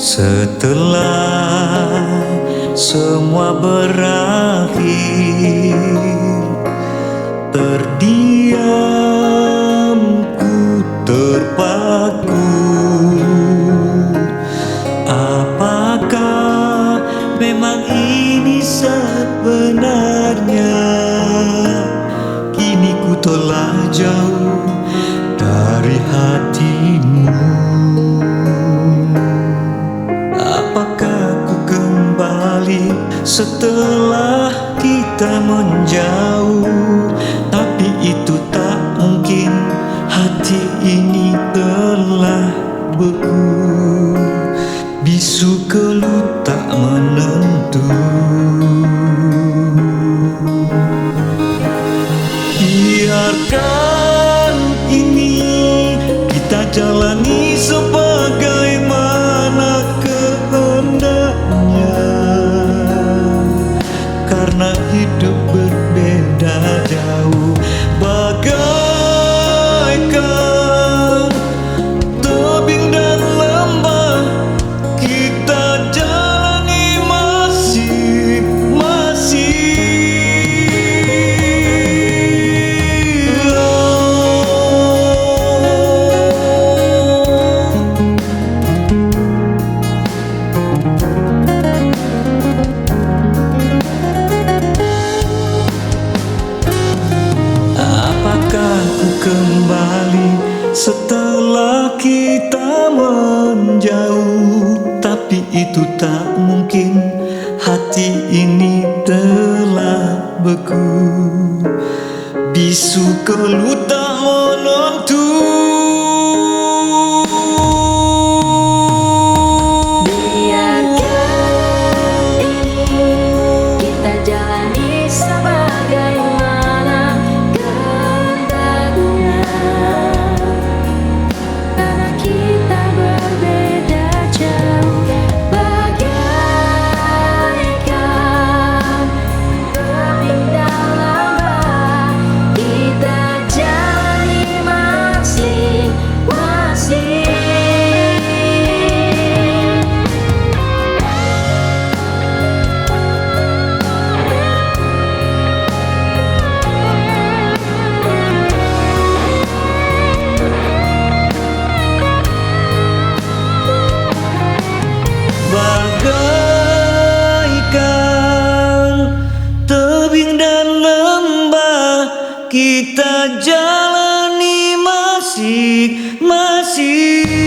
Setelah semua berakhir, terdiam ku terpaku. Apakah memang ini sebenarnya? Kini ku telah jauh dari hatimu. Apakah ku kembali setelah kita menjauh? Tapi itu tak mungkin, hati ini telah beku. Bisu keluh tak menentu. Biarkan ini kita jalani sebagaimana kehendaknya, karena hidup berbeda jauh. Bagaikan tebing dan lembah, kita jalani masing-masing. Kembali setelah kita menjauh, tapi itu tak mungkin, hati ini telah beku. Bisu keluh tak menentu. Bagaikan tebing dan lembah, kita jalani masing-masing.